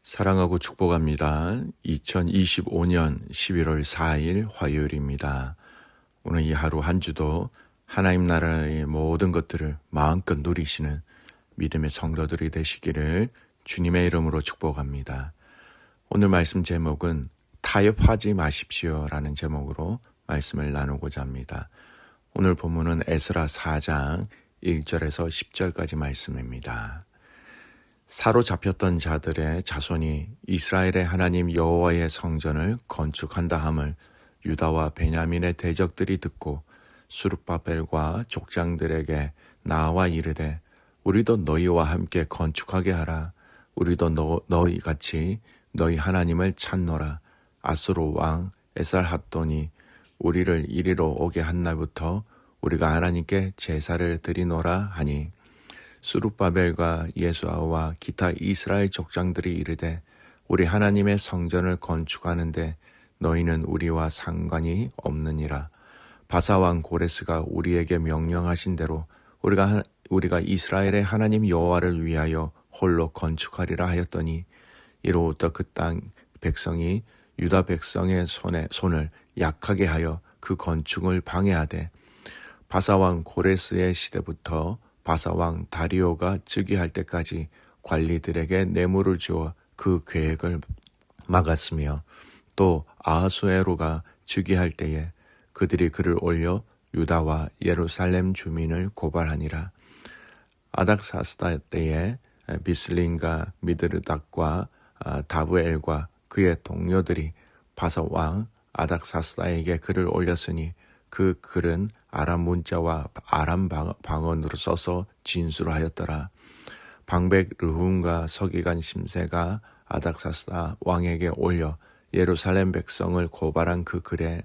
사랑하고 축복합니다. 2025년 11월 4일 화요일입니다. 오늘 이 하루 한 주도 하나님 나라의 모든 것들을 마음껏 누리시는 믿음의 성도들이 되시기를 주님의 이름으로 축복합니다. 오늘 말씀 제목은 타협하지 마십시오라는 제목으로 말씀을 나누고자 합니다. 오늘 본문은 에스라 4장 1절에서 10절까지 말씀입니다. 사로잡혔던 자들의 자손이 이스라엘의 하나님 여호와의 성전을 건축한다 함을 유다와 베냐민의 대적들이 듣고 스룹바벨과 족장들에게 나와 이르되 우리도 너희와 함께 건축하게 하라. 우리도 너희같이 너희 하나님을 찾노라. 아수르 왕 에살핫돈이 우리를 이리로 오게 한 날부터 우리가 하나님께 제사를 드리노라 하니 스룹바벨과 예수아와 기타 이스라엘 족장들이 이르되 우리 하나님의 성전을 건축하는데 너희는 우리와 상관이 없느니라. 바사왕 고레스가 우리에게 명령하신 대로 우리가 이스라엘의 하나님 여호와를 위하여 홀로 건축하리라 하였더니 이로부터 그 땅 백성이 유다 백성의 손을 약하게 하여 그 건축을 방해하되 바사왕 고레스의 시대부터 바사왕 다리오가 즉위할 때까지 관리들에게 뇌물을 주어 그 계획을 막았으며 또 아하수에로가 즉위할 때에 그들이 그를 올려 유다와 예루살렘 주민을 고발하니라. 아닥사스다 때에 비슬린과 미드르닥과 다브엘과 그의 동료들이 바사왕 아닥사스다에게 글을 올렸으니 그 글은 아람 문자와 아람 방언으로 써서 진술을 하였더라. 방백 르훔과 서기관 심세가 아닥사스다 왕에게 올려 예루살렘 백성을 고발한 그 글에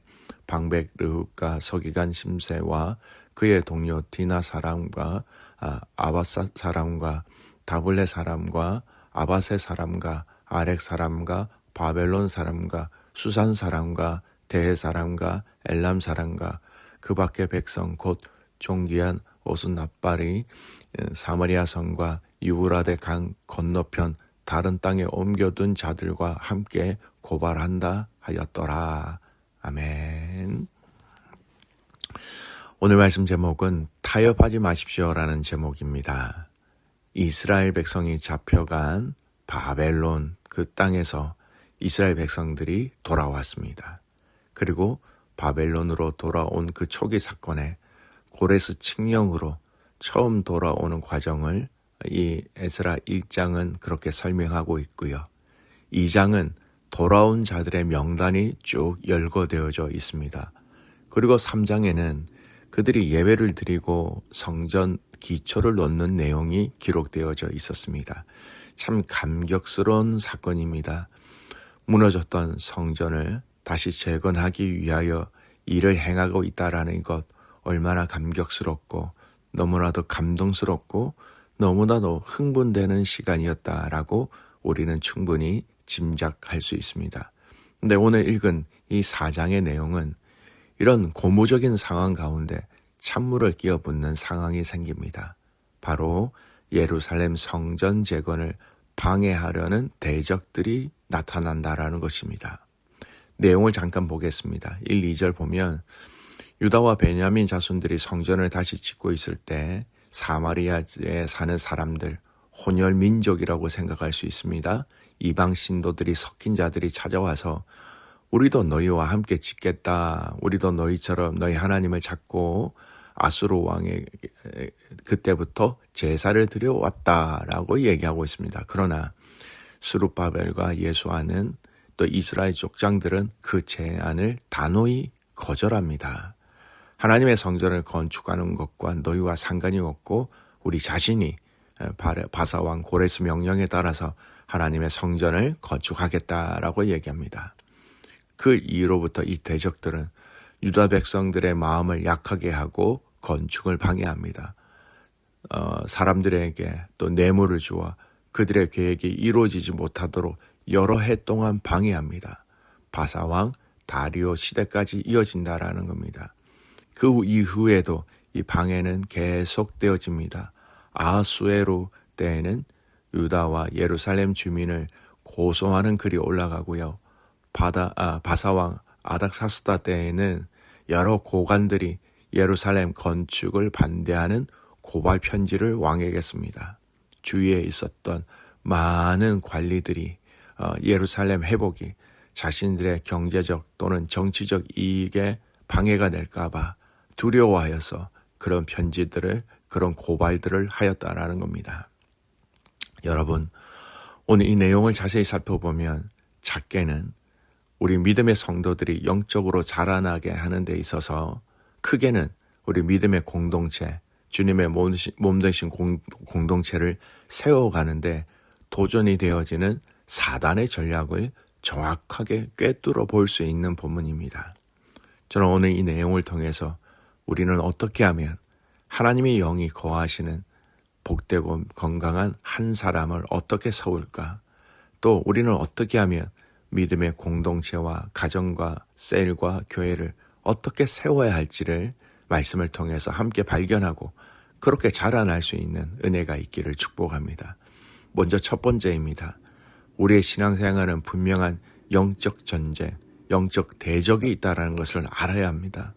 방백 르훔과 서기관 심세와 그의 동료 디나 사람과 아바사 사람과 다블레 사람과 아바세 사람과 아렉 사람과 바벨론 사람과 수산 사람과 대해 사람과 엘람 사람과 그 밖의 백성 곧 종기한 오순납발이 사마리아 성과 유브라데 강 건너편 다른 땅에 옮겨둔 자들과 함께 고발한다 하였더라. 아멘. 오늘 말씀 제목은 타협하지 마십시오라는 제목입니다. 이스라엘 백성이 잡혀간 바벨론 그 땅에서 이스라엘 백성들이 돌아왔습니다. 그리고 바벨론으로 돌아온 그 초기 사건에 고레스 칙령으로 처음 돌아오는 과정을 이 에스라 1장은 그렇게 설명하고 있고요. 2장은 돌아온 자들의 명단이 쭉 열거되어져 있습니다. 그리고 3장에는 그들이 예배를 드리고 성전 기초를 놓는 내용이 기록되어져 있었습니다. 참 감격스러운 사건입니다. 무너졌던 성전을 다시 재건하기 위하여 일을 행하고 있다라는 것 얼마나 감격스럽고 너무나도 감동스럽고 너무나도 흥분되는 시간이었다라고 우리는 충분히 짐작할 수 있습니다. 근데 오늘 읽은 이 4장의 내용은 이런 고무적인 상황 가운데 찬물을 끼어붓는 상황이 생깁니다. 바로 예루살렘 성전 재건을 방해하려는 대적들이 나타난다라는 것입니다. 내용을 잠깐 보겠습니다. 1, 2절 보면 유다와 베냐민 자손들이 성전을 다시 짓고 있을 때 사마리아에 사는 사람들, 혼혈 민족이라고 생각할 수 있습니다. 이방 신도들이 섞인 자들이 찾아와서 우리도 너희와 함께 짓겠다. 우리도 너희처럼 너희 하나님을 찾고 아수르 왕의 그때부터 제사를 드려왔다라고 얘기하고 있습니다. 그러나 스룹바벨과 예수아는 또 이스라엘 족장들은 그 제안을 단호히 거절합니다. 하나님의 성전을 건축하는 것과 너희와 상관이 없고 우리 자신이 바사왕 고레스 명령에 따라서 하나님의 성전을 건축하겠다라고 얘기합니다. 그 이후로부터 이 대적들은 유다 백성들의 마음을 약하게 하고 건축을 방해합니다. 사람들에게 또 뇌물을 주어 그들의 계획이 이루어지지 못하도록 여러 해 동안 방해합니다. 바사왕 다리오 시대까지 이어진다라는 겁니다. 그 이후에도 이 방해는 계속되어집니다. 아하수에로 때에는 유다와 예루살렘 주민을 고소하는 글이 올라가고요. 바사왕 아닥사스다 때에는 여러 고관들이 예루살렘 건축을 반대하는 고발 편지를 왕에게 씁니다. 주위에 있었던 많은 관리들이 예루살렘 회복이 자신들의 경제적 또는 정치적 이익에 방해가 될까봐 두려워하여서 그런 편지들을, 그런 고발들을 하였다라는 겁니다. 여러분, 오늘 이 내용을 자세히 살펴보면 작게는 우리 믿음의 성도들이 영적으로 자라나게 하는 데 있어서, 크게는 우리 믿음의 공동체, 주님의 몸 되신 공동체를 세워가는데 도전이 되어지는 사단의 전략을 정확하게 꿰뚫어 볼 수 있는 본문입니다. 저는 오늘 이 내용을 통해서 우리는 어떻게 하면 하나님의 영이 거하시는 복되고 건강한 한 사람을 어떻게 세울까? 또 우리는 어떻게 하면 믿음의 공동체와 가정과 셀과 교회를 어떻게 세워야 할지를 말씀을 통해서 함께 발견하고 그렇게 자라날 수 있는 은혜가 있기를 축복합니다. 먼저 첫 번째입니다. 우리의 신앙생활은 분명한 영적 전쟁, 영적 대적이 있다는 것을 알아야 합니다.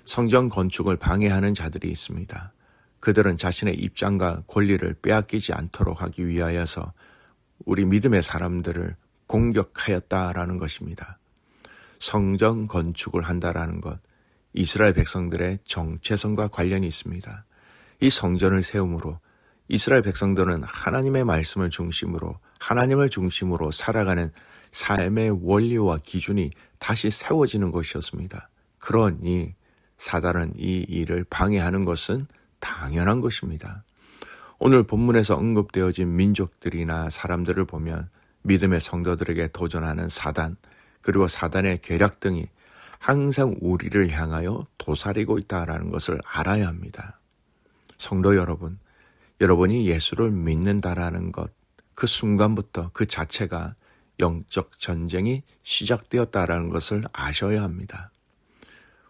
성전 건축을 방해하는 자들이 있습니다. 그들은 자신의 입장과 권리를 빼앗기지 않도록 하기 위하여서 우리 믿음의 사람들을 공격하였다라는 것입니다. 성전 건축을 한다라는 것, 이스라엘 백성들의 정체성과 관련이 있습니다. 이 성전을 세움으로 이스라엘 백성들은 하나님의 말씀을 중심으로, 하나님을 중심으로 살아가는 삶의 원리와 기준이 다시 세워지는 것이었습니다. 그러니 사단은 이 일을 방해하는 것은 당연한 것입니다. 오늘 본문에서 언급되어진 민족들이나 사람들을 보면 믿음의 성도들에게 도전하는 사단, 그리고 사단의 계략 등이 항상 우리를 향하여 도사리고 있다는 것을 알아야 합니다. 성도 여러분, 여러분이 예수를 믿는다라는 것, 그 순간부터 그 자체가 영적 전쟁이 시작되었다라는 것을 아셔야 합니다.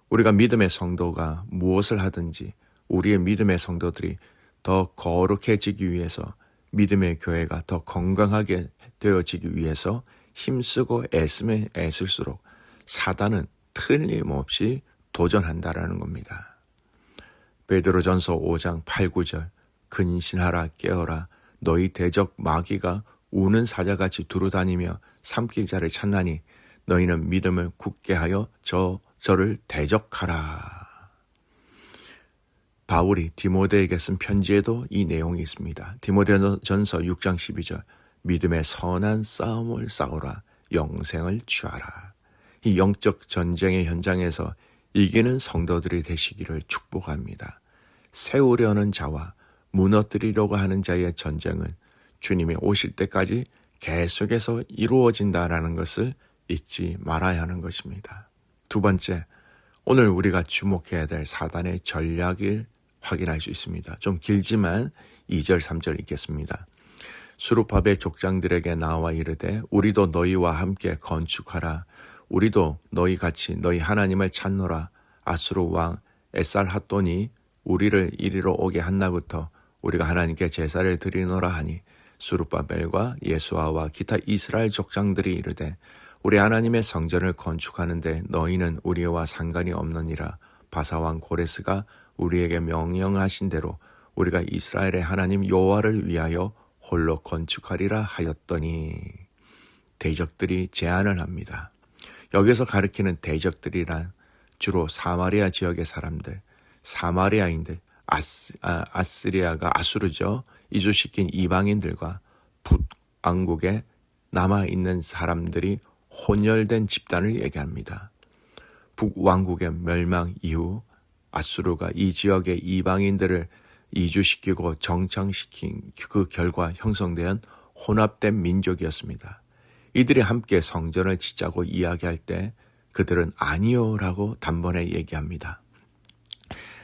우리가 믿음의 성도가 무엇을 하든지 우리의 믿음의 성도들이 더 거룩해지기 위해서, 믿음의 교회가 더 건강하게 되어지기 위해서 힘쓰고 애쓰면 애쓸수록 사단은 틀림없이 도전한다라는 겁니다. 베드로전서 5장 8, 9절 근신하라 깨어라 너희 대적 마귀가 우는 사자같이 두루다니며 삼킬 자를 찾나니 너희는 믿음을 굳게 하여 저를 대적하라. 바울이 디모데에게 쓴 편지에도 이 내용이 있습니다. 디모데전서 6장 12절 믿음의 선한 싸움을 싸우라 영생을 취하라. 이 영적 전쟁의 현장에서 이기는 성도들이 되시기를 축복합니다. 세우려는 자와 무너뜨리려고 하는 자의 전쟁은 주님이 오실 때까지 계속해서 이루어진다라는 것을 잊지 말아야 하는 것입니다. 두 번째, 오늘 우리가 주목해야 될 사단의 전략을 확인할 수 있습니다. 좀 길지만 2절 3절 읽겠습니다. 수르바벨 족장들에게 나와 이르되 우리도 너희와 함께 건축하라. 우리도 너희같이 너희 하나님을 찾노라. 아수르 왕 에살핫돈이 우리를 이리로 오게 한 날부터 우리가 하나님께 제사를 드리노라 하니 수르바벨과 예수아와 기타 이스라엘 족장들이 이르되 우리 하나님의 성전을 건축하는데 너희는 우리와 상관이 없느니라. 바사왕 고레스가 우리에게 명령하신 대로 우리가 이스라엘의 하나님 여호와를 위하여 홀로 건축하리라 하였더니 대적들이 제안을 합니다. 여기서 가리키는 대적들이란 주로 사마리아 지역의 사람들, 사마리아인들, 아스리아가 아수르죠. 이주시킨 이방인들과 북왕국에 남아있는 사람들이 혼혈된 집단을 얘기합니다. 북왕국의 멸망 이후 아수르가 이 지역의 이방인들을 이주시키고 정착시킨 그 결과 형성된 혼합된 민족이었습니다. 이들이 함께 성전을 짓자고 이야기할 때 그들은 아니요라고 단번에 얘기합니다.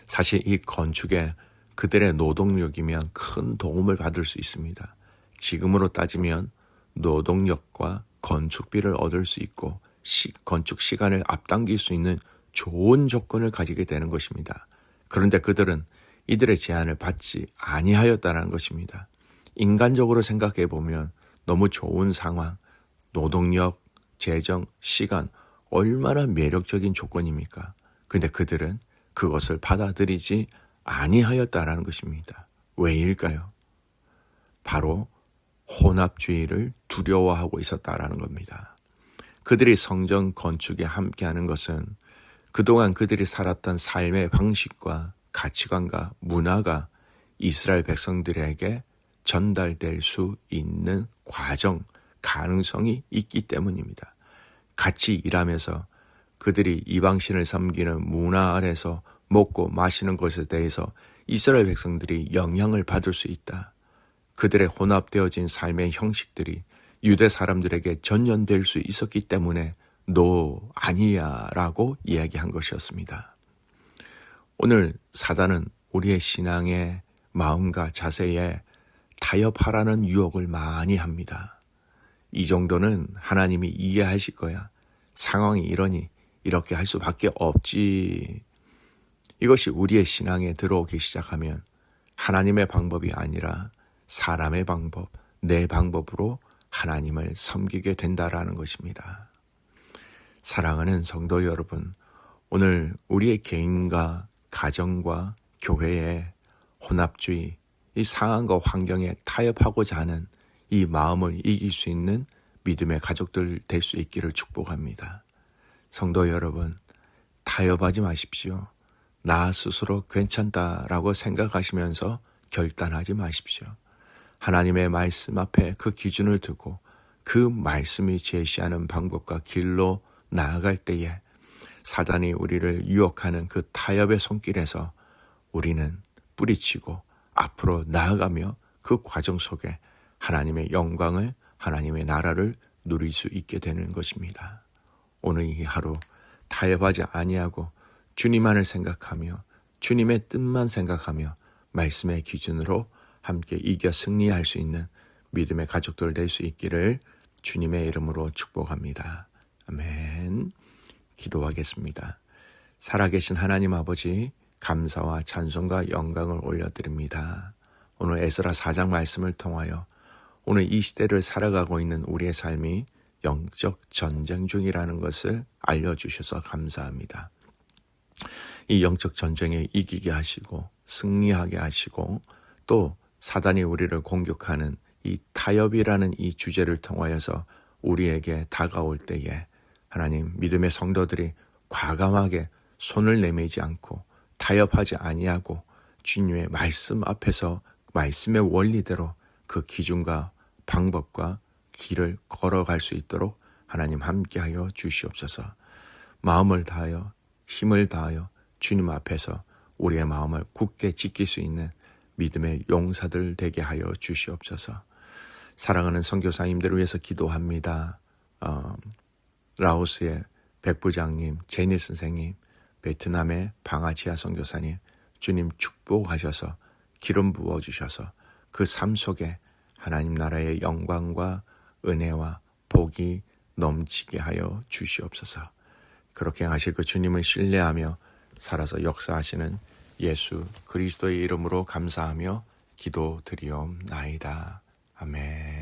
사실 이 건축에 그들의 노동력이면 큰 도움을 받을 수 있습니다. 지금으로 따지면 노동력과 건축비를 얻을 수 있고 건축 시간을 앞당길 수 있는 좋은 조건을 가지게 되는 것입니다. 그런데 그들은 이들의 제안을 받지 아니하였다는 것입니다. 인간적으로 생각해 보면 너무 좋은 상황, 노동력, 재정, 시간, 얼마나 매력적인 조건입니까? 근데 그들은 그것을 받아들이지 아니하였다라는 것입니다. 왜일까요? 바로 혼합주의를 두려워하고 있었다라는 겁니다. 그들이 성전 건축에 함께하는 것은 그동안 그들이 살았던 삶의 방식과 가치관과 문화가 이스라엘 백성들에게 전달될 수 있는 과정, 가능성이 있기 때문입니다. 같이 일하면서 그들이 이방신을 섬기는 문화 아래서 먹고 마시는 것에 대해서 이스라엘 백성들이 영향을 받을 수 있다. 그들의 혼합되어진 삶의 형식들이 유대 사람들에게 전염될 수 있었기 때문에 너 아니야 라고 이야기한 것이었습니다. 오늘 사단은 우리의 신앙의 마음과 자세에 타협하라는 유혹을 많이 합니다. 이 정도는 하나님이 이해하실 거야. 상황이 이러니 이렇게 할 수밖에 없지. 이것이 우리의 신앙에 들어오기 시작하면 하나님의 방법이 아니라 사람의 방법, 내 방법으로 하나님을 섬기게 된다라는 것입니다. 사랑하는 성도 여러분, 오늘 우리의 개인과 가정과 교회의 혼합주의, 이 상황과 환경에 타협하고자 하는 이 마음을 이길 수 있는 믿음의 가족들 될 수 있기를 축복합니다. 성도 여러분, 타협하지 마십시오. 나 스스로 괜찮다라고 생각하시면서 결단하지 마십시오. 하나님의 말씀 앞에 그 기준을 두고 그 말씀이 제시하는 방법과 길로 나아갈 때에 사단이 우리를 유혹하는 그 타협의 손길에서 우리는 뿌리치고 앞으로 나아가며 그 과정 속에 하나님의 영광을, 하나님의 나라를 누릴 수 있게 되는 것입니다. 오늘 이 하루 타협하지 아니하고 주님만을 생각하며 주님의 뜻만 생각하며 말씀의 기준으로 함께 이겨 승리할 수 있는 믿음의 가족들 될 수 있기를 주님의 이름으로 축복합니다. 아멘. 기도하겠습니다. 살아계신 하나님 아버지, 감사와 찬송과 영광을 올려드립니다. 오늘 에스라 4장 말씀을 통하여 오늘 이 시대를 살아가고 있는 우리의 삶이 영적 전쟁 중이라는 것을 알려주셔서 감사합니다. 이 영적 전쟁에 이기게 하시고 승리하게 하시고 또 사단이 우리를 공격하는 이 타협이라는 이 주제를 통하여서 우리에게 다가올 때에 하나님 믿음의 성도들이 과감하게 손을 내밀지 않고 타협하지 아니하고 주님의 말씀 앞에서 말씀의 원리대로 그 기준과 방법과 길을 걸어갈 수 있도록 하나님 함께하여 주시옵소서. 마음을 다하여 힘을 다하여 주님 앞에서 우리의 마음을 굳게 지킬 수 있는 믿음의 용사들 되게 하여 주시옵소서. 사랑하는 선교사님들을 위해서 기도합니다. 라오스의 백부장님, 제니 선생님, 베트남의 방아지아 선교사님, 주님 축복하셔서 기름 부어주셔서 그 삶 속에 하나님 나라의 영광과 은혜와 복이 넘치게 하여 주시옵소서. 그렇게 하실 그 주님을 신뢰하며 살아서 역사하시는 예수 그리스도의 이름으로 감사하며 기도드리옵나이다. 아멘.